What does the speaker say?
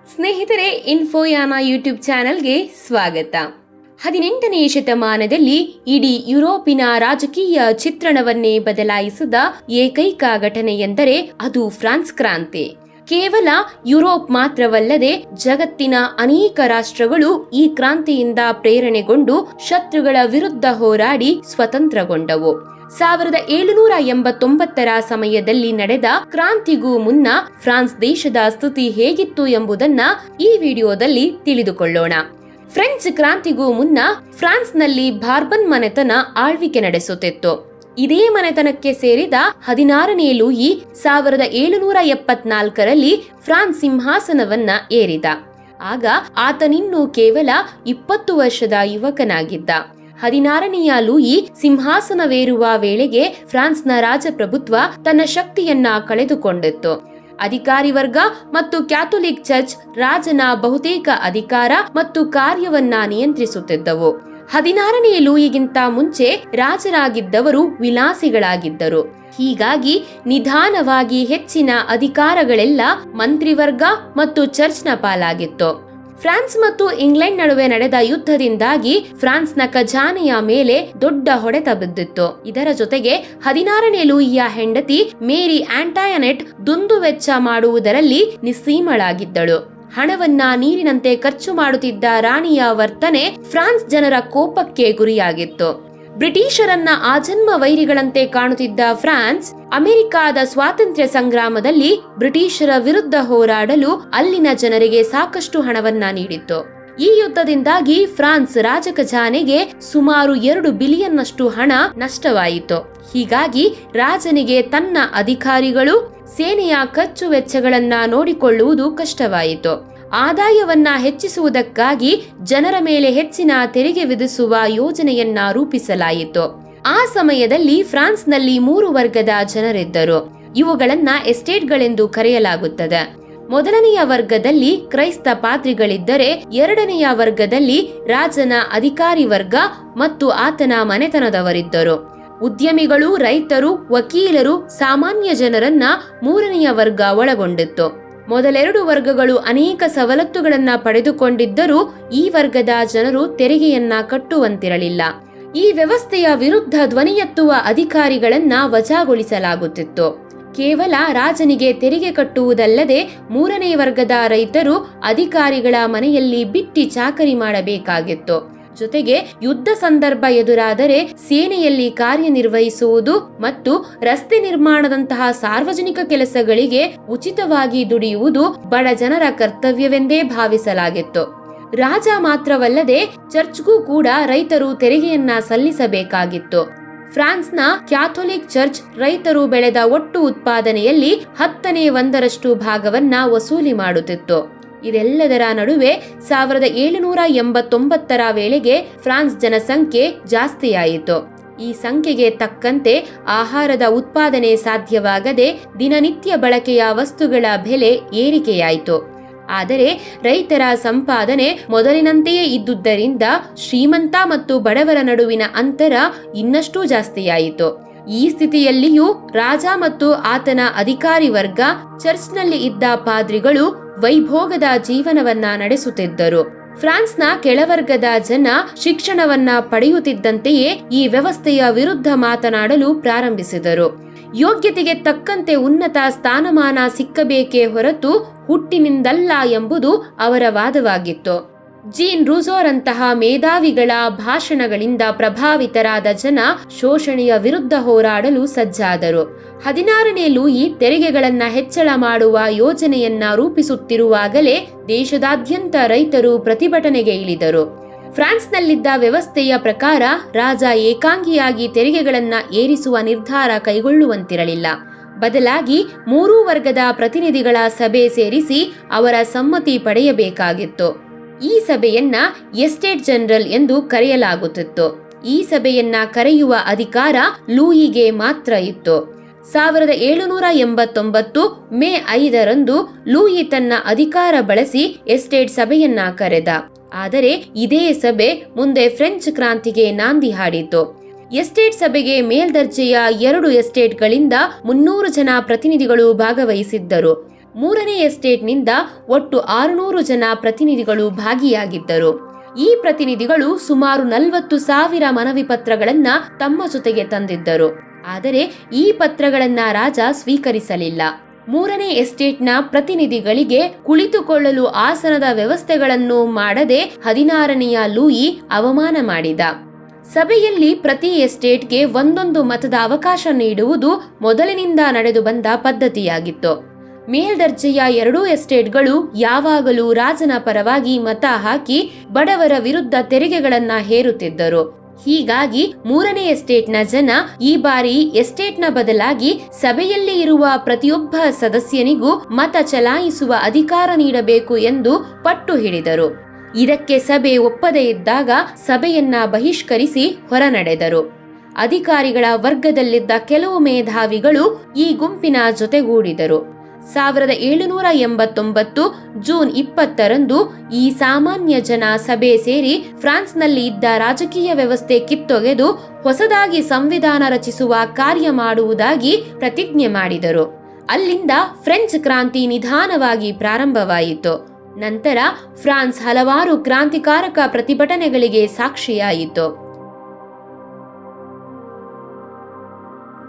ಸ್ನೇಹಿತರೆ, ಇನ್ಫೋಯಾನ ಯೂಟ್ಯೂಬ್ ಚಾನೆಲ್ಗೆ ಸ್ವಾಗತ. 18ನೇ ಶತಮಾನದಲ್ಲಿ ಇಡೀ ಯುರೋಪಿನ ರಾಜಕೀಯ ಚಿತ್ರಣವನ್ನೇ ಬದಲಾಯಿಸಿದ ಏಕೈಕ ಘಟನೆಯೆಂದರೆ ಅದು ಫ್ರಾನ್ಸ್ ಕ್ರಾಂತಿ. ಕೇವಲ ಯುರೋಪ್ ಮಾತ್ರವಲ್ಲದೆ ಜಗತ್ತಿನ ಅನೇಕ ರಾಷ್ಟ್ರಗಳು ಈ ಕ್ರಾಂತಿಯಿಂದ ಪ್ರೇರಣೆಗೊಂಡು ಶತ್ರುಗಳ ವಿರುದ್ಧ ಹೋರಾಡಿ ಸ್ವತಂತ್ರಗೊಂಡವು. 1789ರ ಸಮಯದಲ್ಲಿ ನಡೆದ ಕ್ರಾಂತಿಗೂ ಮುನ್ನ ಫ್ರಾನ್ಸ್ ದೇಶದ ಸ್ಥಿತಿ ಹೇಗಿತ್ತು ಎಂಬುದನ್ನ ಈ ವಿಡಿಯೋದಲ್ಲಿ ತಿಳಿದುಕೊಳ್ಳೋಣ. ಫ್ರೆಂಚ್ ಕ್ರಾಂತಿಗೂ ಮುನ್ನ ಫ್ರಾನ್ಸ್ನಲ್ಲಿ ಬಾರ್ಬನ್ ಮನೆತನ ಆಳ್ವಿಕೆ ನಡೆಸುತ್ತಿತ್ತು. ಇದೇ ಮನೆತನಕ್ಕೆ ಸೇರಿದ 16ನೇ ಲೂಯಿ 1774ರಲ್ಲಿ ಫ್ರಾನ್ಸ್ ಸಿಂಹಾಸನವನ್ನ ಏರಿದ. ಆಗ ಆತನಿನ್ನೂ ಕೇವಲ 20 ವರ್ಷದ ಯುವಕನಾಗಿದ್ದ. 16ನೇಯ ಲೂಯಿ ಸಿಂಹಾಸನವೇರುವ ವೇಳೆಗೆ ಫ್ರಾನ್ಸ್ನ ರಾಜಪ್ರಭುತ್ವ ತನ್ನ ಶಕ್ತಿಯನ್ನ ಕಳೆದುಕೊಂಡಿತ್ತು. ಅಧಿಕಾರಿ ವರ್ಗ ಮತ್ತು ಕ್ಯಾಥೋಲಿಕ್ ಚರ್ಚ್ ರಾಜನ ಬಹುತೇಕ ಅಧಿಕಾರ ಮತ್ತು ಕಾರ್ಯವನ್ನ ನಿಯಂತ್ರಿಸುತ್ತಿದ್ದವು. 16ನೇ ಲೂಯಿಗಿಂತ ಮುಂಚೆ ರಾಜರಾಗಿದ್ದವರು ವಿಲಾಸಿಗಳಾಗಿದ್ದರು. ಹೀಗಾಗಿ ನಿಧಾನವಾಗಿ ಹೆಚ್ಚಿನ ಅಧಿಕಾರಗಳೆಲ್ಲ ಮಂತ್ರಿವರ್ಗ ಮತ್ತು ಚರ್ಚ್ನ ಪಾಲಾಗಿತ್ತು. ಫ್ರಾನ್ಸ್ ಮತ್ತು ಇಂಗ್ಲೆಂಡ್ ನಡುವೆ ನಡೆದ ಯುದ್ಧದಿಂದಾಗಿ ಫ್ರಾನ್ಸ್ನ ಖಜಾನೆಯ ಮೇಲೆ ದೊಡ್ಡ ಹೊಡೆತ ಬಿದ್ದಿತ್ತು. ಇದರ ಜೊತೆಗೆ 16ನೇ ಲೂಯಿಯ ಹೆಂಡತಿ ಮೇರಿ ಆಂಟಾಯನೆಟ್ ದುಂದುವೆಚ್ಚ ಮಾಡುವುದರಲ್ಲಿ ನಿಸ್ಸೀಮಳಾಗಿದ್ದಳು. ಹಣವನ್ನ ನೀರಿನಂತೆ ಖರ್ಚು ಮಾಡುತ್ತಿದ್ದ ರಾಣಿಯ ವರ್ತನೆ ಫ್ರಾನ್ಸ್ ಜನರ ಕೋಪಕ್ಕೆ ಗುರಿಯಾಗಿತ್ತು. ಬ್ರಿಟಿಷರನ್ನ ಆಜನ್ಮ ವೈರಿಗಳಂತೆ ಕಾಣುತ್ತಿದ್ದ ಫ್ರಾನ್ಸ್ ಅಮೆರಿಕಾದ ಸ್ವಾತಂತ್ರ್ಯ ಸಂಗ್ರಾಮದಲ್ಲಿ ಬ್ರಿಟಿಷರ ವಿರುದ್ಧ ಹೋರಾಡಲು ಅಲ್ಲಿನ ಜನರಿಗೆ ಸಾಕಷ್ಟು ಹಣವನ್ನ ನೀಡಿತ್ತು. ಈ ಯುದ್ಧದಿಂದಾಗಿ ಫ್ರಾನ್ಸ್ ರಾಜ ಖಜಾನೆಗೆ ಸುಮಾರು 2 ಬಿಲಿಯನ್ನಷ್ಟು ಹಣ ನಷ್ಟವಾಯಿತು. ಹೀಗಾಗಿ ರಾಜನಿಗೆ ತನ್ನ ಅಧಿಕಾರಿಗಳು ಸೇನೆಯ ಖರ್ಚು ವೆಚ್ಚಗಳನ್ನ ನೋಡಿಕೊಳ್ಳುವುದು ಕಷ್ಟವಾಯಿತು. ಆದಾಯವನ್ನ ಹೆಚ್ಚಿಸುವುದಕ್ಕಾಗಿ ಜನರ ಮೇಲೆ ಹೆಚ್ಚಿನ ತೆರಿಗೆ ವಿಧಿಸುವ ಯೋಜನೆಯನ್ನ ರೂಪಿಸಲಾಯಿತು. ಆ ಸಮಯದಲ್ಲಿ ಫ್ರಾನ್ಸ್ನಲ್ಲಿ 3 ವರ್ಗದ ಜನರಿದ್ದರು. ಇವುಗಳನ್ನ ಎಸ್ಟೇಟ್ಗಳೆಂದು ಕರೆಯಲಾಗುತ್ತದೆ. ಮೊದಲನೆಯ ವರ್ಗದಲ್ಲಿ ಕ್ರೈಸ್ತ ಪಾದ್ರಿಗಳಿದ್ದರೆ, 2ನೇಯ ವರ್ಗದಲ್ಲಿ ರಾಜನ ಅಧಿಕಾರಿ ವರ್ಗ ಮತ್ತು ಆತನ ಮನೆತನದವರಿದ್ದರು. ಉದ್ಯಮಿಗಳು, ರೈತರು, ವಕೀಲರು, ಸಾಮಾನ್ಯ ಜನರನ್ನ 3ನೇಯ ವರ್ಗ ಒಳಗೊಂಡಿತ್ತು. ಮೊದಲೆರಡು ವರ್ಗಗಳು ಅನೇಕ ಸವಲತ್ತುಗಳನ್ನ ಪಡೆದುಕೊಂಡಿದ್ದರೂ ಈ ವರ್ಗದ ಜನರು ತೆರಿಗೆಯನ್ನ ಕಟ್ಟುವಂತಿರಲಿಲ್ಲ. ಈ ವ್ಯವಸ್ಥೆಯ ವಿರುದ್ಧ ಧ್ವನಿ ಎತ್ತುವ ಅಧಿಕಾರಿಗಳನ್ನ ವಜಾಗೊಳಿಸಲಾಗುತ್ತಿತ್ತು. ಕೇವಲ ರಾಜನಿಗೆ ತೆರಿಗೆ ಕಟ್ಟುವುದಲ್ಲದೆ 3ನೇ ವರ್ಗದ ರೈತರು ಅಧಿಕಾರಿಗಳ ಮನೆಯಲ್ಲಿ ಬಿಟ್ಟಿ ಚಾಕರಿ ಮಾಡಬೇಕಾಗಿತ್ತು. ಜೊತೆಗೆ ಯುದ್ಧ ಸಂದರ್ಭ ಎದುರಾದರೆ ಸೇನೆಯಲ್ಲಿ ಕಾರ್ಯನಿರ್ವಹಿಸುವುದು ಮತ್ತು ರಸ್ತೆ ನಿರ್ಮಾಣದಂತಹ ಸಾರ್ವಜನಿಕ ಕೆಲಸಗಳಿಗೆ ಉಚಿತವಾಗಿ ದುಡಿಯುವುದು ಬಡ ಜನರ ಕರ್ತವ್ಯವೆಂದೇ ಭಾವಿಸಲಾಗಿತ್ತು. ರಾಜ ಮಾತ್ರವಲ್ಲದೆ ಚರ್ಚ್ಗೂ ಕೂಡ ರೈತರು ತೆರಿಗೆಯನ್ನ ಸಲ್ಲಿಸಬೇಕಾಗಿತ್ತು. ಫ್ರಾನ್ಸ್ನ ಕ್ಯಾಥೋಲಿಕ್ ಚರ್ಚ್ ರೈತರು ಬೆಳೆದ ಒಟ್ಟು ಉತ್ಪಾದನೆಯಲ್ಲಿ 10/1 ಭಾಗವನ್ನ ವಸೂಲಿ ಮಾಡುತ್ತಿತ್ತು. ಇದೆಲ್ಲದರ ನಡುವೆ 1789ರ ವೇಳೆಗೆ ಫ್ರಾನ್ಸ್ ಜನಸಂಖ್ಯೆ ಜಾಸ್ತಿಯಾಯಿತು. ಈ ಸಂಖ್ಯೆಗೆ ತಕ್ಕಂತೆ ಆಹಾರದ ಉತ್ಪಾದನೆ ಸಾಧ್ಯವಾಗದೆ ದಿನನಿತ್ಯ ಬಳಕೆಯ ವಸ್ತುಗಳ ಬೆಲೆ ಏರಿಕೆಯಾಯಿತು. ಆದರೆ ರೈತರ ಸಂಪಾದನೆ ಮೊದಲಿನಂತೆಯೇ ಇದ್ದುದರಿಂದ ಶ್ರೀಮಂತ ಮತ್ತು ಬಡವರ ನಡುವಿನ ಅಂತರ ಇನ್ನಷ್ಟು ಜಾಸ್ತಿಯಾಯಿತು. ಈ ಸ್ಥಿತಿಯಲ್ಲಿಯೂ ರಾಜ ಮತ್ತು ಆತನ ಅಧಿಕಾರಿ ವರ್ಗ, ಚರ್ಚ್ನಲ್ಲಿ ಇದ್ದ ಪಾದ್ರಿಗಳು ವೈಭೋಗದ ಜೀವನವನ್ನ ನಡೆಸುತ್ತಿದ್ದರು. ಫ್ರಾನ್ಸ್ನ ಕೆಳವರ್ಗದ ಜನ ಶಿಕ್ಷಣವನ್ನ ಪಡೆಯುತ್ತಿದ್ದಂತೆಯೇ ಈ ವ್ಯವಸ್ಥೆಯ ವಿರುದ್ಧ ಮಾತನಾಡಲು ಪ್ರಾರಂಭಿಸಿದರು. ಯೋಗ್ಯತೆಗೆ ತಕ್ಕಂತೆ ಉನ್ನತ ಸ್ಥಾನಮಾನ ಸಿಕ್ಕಬೇಕೇ ಹೊರತು ಹುಟ್ಟಿನಿಂದಲ್ಲ ಎಂಬುದು ಅವರ ವಾದವಾಗಿತ್ತು. ಜೀನ್ ರೂಸೋರಂತಹ ಮೇಧಾವಿಗಳ ಭಾಷಣಗಳಿಂದ ಪ್ರಭಾವಿತರಾದ ಜನ ಶೋಷಣೆಯ ವಿರುದ್ಧ ಹೋರಾಡಲು ಸಜ್ಜಾದರು. 16ನೇ ಲೂಯಿ ತೆರಿಗೆಗಳನ್ನ ಹೆಚ್ಚಳ ಮಾಡುವ ಯೋಜನೆಯನ್ನ ರೂಪಿಸುತ್ತಿರುವಾಗಲೇ ದೇಶದಾದ್ಯಂತ ರೈತರು ಪ್ರತಿಭಟನೆಗೆ ಇಳಿದರು. ಫ್ರಾನ್ಸ್ನಲ್ಲಿದ್ದ ವ್ಯವಸ್ಥೆಯ ಪ್ರಕಾರ ರಾಜ ಏಕಾಂಗಿಯಾಗಿ ತೆರಿಗೆಗಳನ್ನ ಏರಿಸುವ ನಿರ್ಧಾರ ಕೈಗೊಳ್ಳುವಂತಿರಲಿಲ್ಲ. ಬದಲಾಗಿ 3 ವರ್ಗದ ಪ್ರತಿನಿಧಿಗಳ ಸಭೆ ಸೇರಿಸಿ ಅವರ ಸಮ್ಮತಿ ಪಡೆಯಬೇಕಾಗಿತ್ತು. ಈ ಸಭೆಯನ್ನ ಎಸ್ಟೇಟ್ ಜನರಲ್ ಎಂದು ಕರೆಯಲಾಗುತ್ತಿತ್ತು. ಈ ಸಭೆಯನ್ನ ಕರೆಯುವ ಅಧಿಕಾರ ಲೂಯಿಗೆ ಮಾತ್ರ ಇತ್ತು. 1789 ಮೇ 5ರಂದು ಲೂಯಿ ತನ್ನ ಅಧಿಕಾರ ಬಳಸಿ ಎಸ್ಟೇಟ್ ಸಭೆಯನ್ನ ಕರೆದ. ಆದರೆ ಇದೇ ಸಭೆ ಮುಂದೆ ಫ್ರೆಂಚ್ ಕ್ರಾಂತಿಗೆ ನಾಂದಿ ಹಾಡಿತು. ಎಸ್ಟೇಟ್ ಸಭೆಗೆ ಮೇಲ್ದರ್ಜೆಯ 2 ಎಸ್ಟೇಟ್ಗಳಿಂದ 300 ಜನ ಪ್ರತಿನಿಧಿಗಳು ಭಾಗವಹಿಸಿದ್ದರು. ಮೂರನೇ ಎಸ್ಟೇಟ್ನಿಂದ ಒಟ್ಟು 600 ಜನ ಪ್ರತಿನಿಧಿಗಳು ಭಾಗಿಯಾಗಿದ್ದರು. ಈ ಪ್ರತಿನಿಧಿಗಳು ಸುಮಾರು 40,000 ಮನವಿ ಪತ್ರಗಳನ್ನ ತಮ್ಮ ಜೊತೆಗೆ ತಂದಿದ್ದರು. ಆದರೆ ಈ ಪತ್ರಗಳನ್ನ ರಾಜ ಸ್ವೀಕರಿಸಲಿಲ್ಲ. ಮೂರನೇ ಎಸ್ಟೇಟ್ನ ಪ್ರತಿನಿಧಿಗಳಿಗೆ ಕುಳಿತುಕೊಳ್ಳಲು ಆಸನದ ವ್ಯವಸ್ಥೆಗಳನ್ನು ಮಾಡದೆ 16ನೆಯ ಲೂಯಿ ಅವಮಾನ ಮಾಡಿದ. ಸಭೆಯಲ್ಲಿ ಪ್ರತಿ ಎಸ್ಟೇಟ್ಗೆ ಒಂದೊಂದು ಮತದ ಅವಕಾಶ ನೀಡುವುದು ಮೊದಲಿನಿಂದ ನಡೆದು ಬಂದ ಪದ್ಧತಿಯಾಗಿತ್ತು. ಮೇಲ್ದರ್ಜೆಯ 2 ಎಸ್ಟೇಟ್ಗಳು ಯಾವಾಗಲೂ ರಾಜನ ಪರವಾಗಿ ಮತ ಹಾಕಿ ಬಡವರ ವಿರುದ್ಧ ತೆರಿಗೆಗಳನ್ನ ಹೇರುತ್ತಿದ್ದರು. ಹೀಗಾಗಿ ಮೂರನೇ ಎಸ್ಟೇಟ್ನ ಜನ ಈ ಬಾರಿ ಎಸ್ಟೇಟ್ನ ಬದಲಾಗಿ ಸಭೆಯಲ್ಲಿ ಇರುವ ಪ್ರತಿಯೊಬ್ಬ ಸದಸ್ಯನಿಗೂ ಮತ ಚಲಾಯಿಸುವ ಅಧಿಕಾರ ನೀಡಬೇಕು ಎಂದು ಪಟ್ಟು ಹಿಡಿದರು. ಇದಕ್ಕೆ ಸಭೆ ಒಪ್ಪದೇ ಇದ್ದಾಗ ಸಭೆಯನ್ನ ಬಹಿಷ್ಕರಿಸಿ ಹೊರನಡೆದರು. ಅಧಿಕಾರಿಗಳ ವರ್ಗದಲ್ಲಿದ್ದ ಕೆಲವು ಮೇಧಾವಿಗಳು ಈ ಗುಂಪಿನ ಜೊತೆಗೂಡಿದರು. 1789 ಜೂನ್ 20ರಂದು ಈ ಸಾಮಾನ್ಯ ಜನ ಸಭೆ ಸೇರಿ ಫ್ರಾನ್ಸ್ನಲ್ಲಿ ಇದ್ದ ರಾಜಕೀಯ ವ್ಯವಸ್ಥೆ ಕಿತ್ತೊಗೆದು ಹೊಸದಾಗಿ ಸಂವಿಧಾನ ರಚಿಸುವ ಕಾರ್ಯ ಮಾಡುವುದಾಗಿ ಪ್ರತಿಜ್ಞೆ ಮಾಡಿದರು. ಅಲ್ಲಿಂದ ಫ್ರೆಂಚ್ ಕ್ರಾಂತಿ ನಿಧಾನವಾಗಿ ಪ್ರಾರಂಭವಾಯಿತು. ನಂತರ ಫ್ರಾನ್ಸ್ ಹಲವಾರು ಕ್ರಾಂತಿಕಾರಕ ಪ್ರತಿಭಟನೆಗಳಿಗೆ ಸಾಕ್ಷಿಯಾಯಿತು.